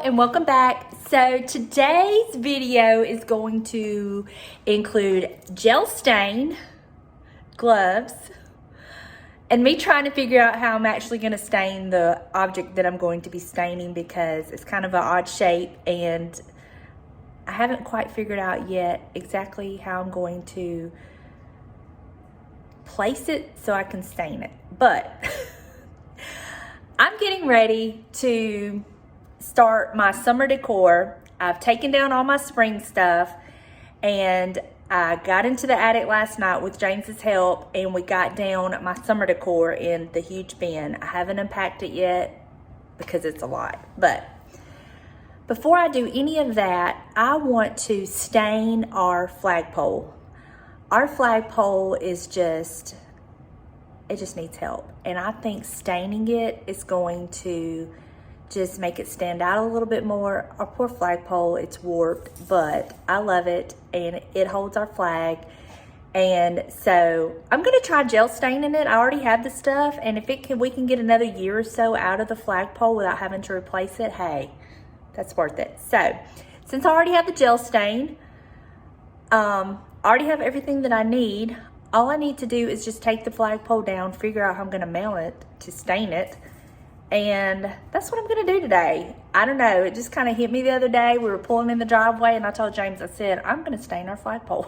and welcome back. So today's video is going to include gel stain, gloves, and me trying to figure out how I'm actually going to stain the object that I'm going to be staining, because it's kind of an odd shape and I haven't quite figured out yet exactly how I'm going to place it so I can stain it. But I'm getting ready to start my summer decor. I've taken down all my spring stuff and I got into the attic last night with James's help and we got down my summer decor in the huge bin. I haven't unpacked it yet because it's a lot, but before I do any of that, I want to stain our flagpole. Our flagpole is just, it just needs help. And I think staining it is going to just make it stand out a little bit more. Our poor flagpole, it's warped, but I love it and it holds our flag. And so I'm gonna try gel staining it. I already have the stuff, and if we can get another year or so out of the flagpole without having to replace it, hey, that's worth it. So since I already have the gel stain, I already have everything that I need. All I need to do is just take the flagpole down, figure out how I'm gonna mount it to stain it. And that's what I'm gonna do today. I don't know, it just kind of hit me the other day. We were pulling in the driveway and I told James, I said, I'm gonna stain our flagpole.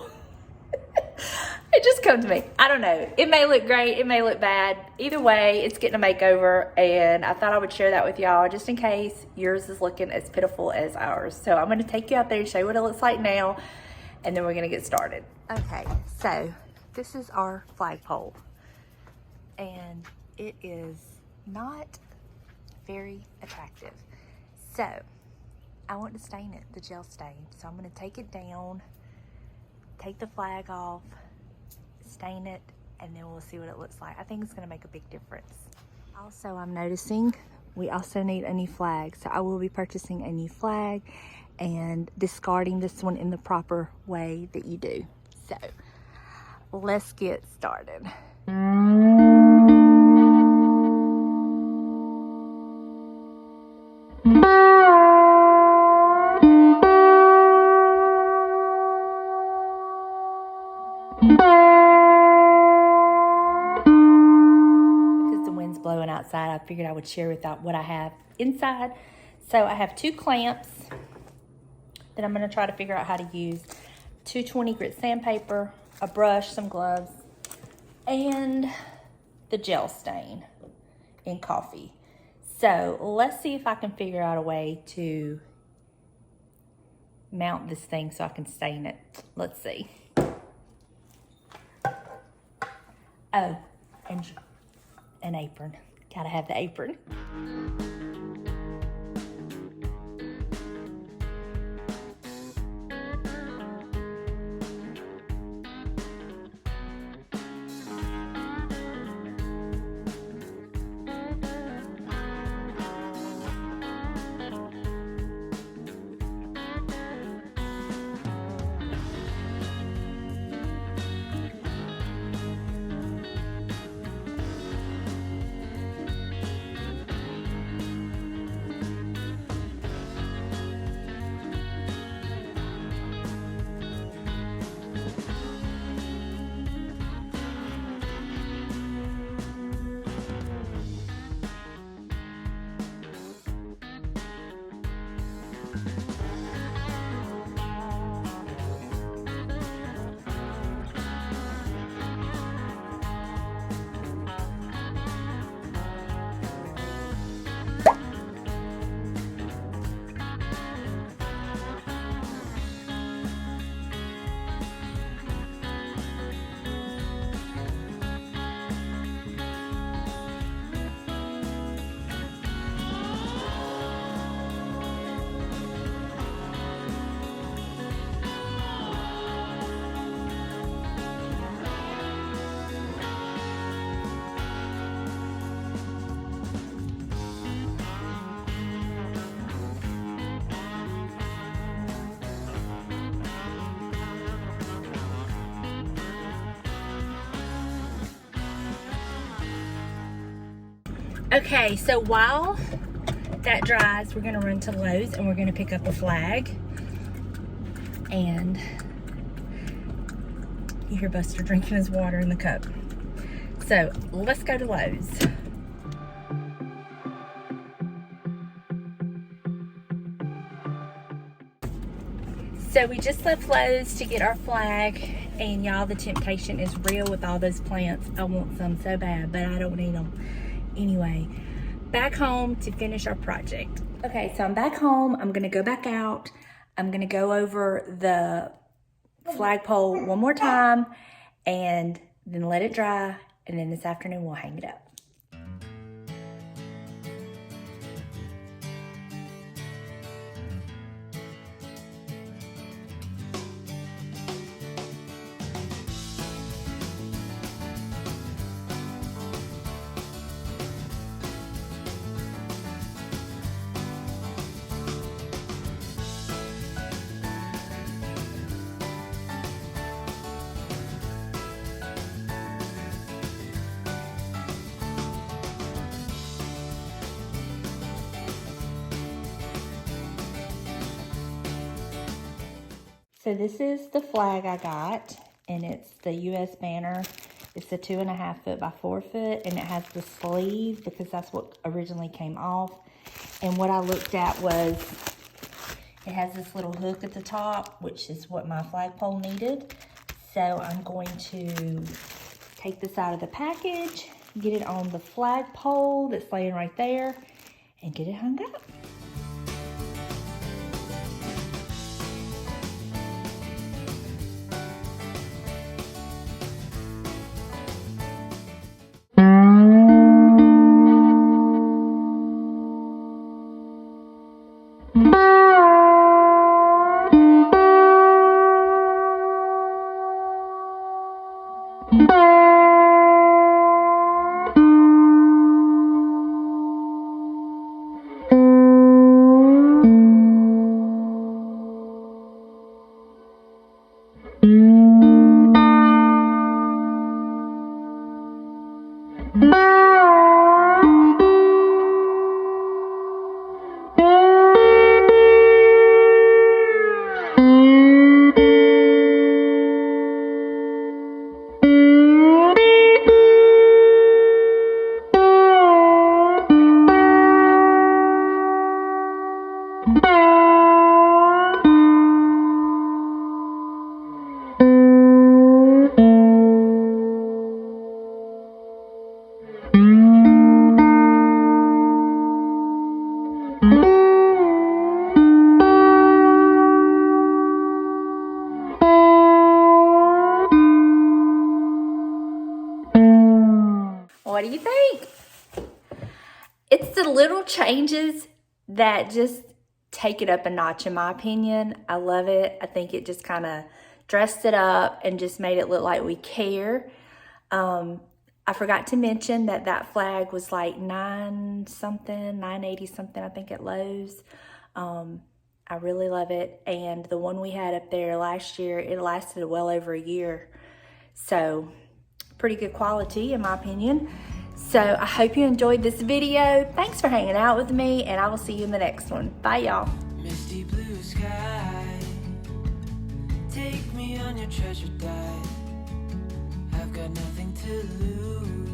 It just come to me. I don't know, it may look great, it may look bad. Either way, it's getting a makeover, and I thought I would share that with y'all just in case yours is looking as pitiful as ours. So I'm gonna take you out there and show you what it looks like now, and then we're gonna get started. Okay, so this is our flagpole, and it is not very attractive. So I want to stain it, the gel stain. So I'm gonna take it down, take the flag off, stain it, and then we'll see what it looks like. I think it's gonna make a big difference. Also, I'm noticing we also need a new flag. So I will be purchasing a new flag and discarding this one in the proper way that you do. So let's get started. Blowing outside, I figured I would share with what I have inside. So I have 2 clamps that I'm going to try to figure out how to use, 220 grit sandpaper, a brush, some gloves, and the gel stain in coffee. So let's see if I can figure out a way to mount this thing so I can stain it. Let's see. Oh, and an apron. Gotta have the apron. Okay, so while that dries, we're gonna run to Lowe's and we're gonna pick up a flag. And you hear Buster drinking his water in the cup. So let's go to Lowe's. So we just left Lowe's to get our flag, and y'all, the temptation is real with all those plants. I want some so bad, but I don't need them. Anyway, back home to finish our project. Okay, so I'm back home. I'm gonna go back out. I'm gonna go over the flagpole one more time and then let it dry, and then this afternoon we'll hang it up. So this is the flag I got, and it's the US banner. It's a 2.5 foot by 4 foot, and it has the sleeve because that's what originally came off. And what I looked at was it has this little hook at the top, which is what my flagpole needed. So I'm going to take this out of the package, get it on the flagpole that's laying right there, and get it hung up. What do you think? It's the little changes that just take it up a notch, in my opinion. I love it. I think it just kind of dressed it up and just made it look like we care. I forgot to mention that that flag was like $980 something, I think, at Lowe's. I really love it. And the one we had up there last year, it lasted well over a year. So pretty good quality, in my opinion. So I hope you enjoyed this video. Thanks for hanging out with me, and I will see you in the next one. Bye, y'all. Misty blue sky, take me on your treasure dive. I've got nothing to lose.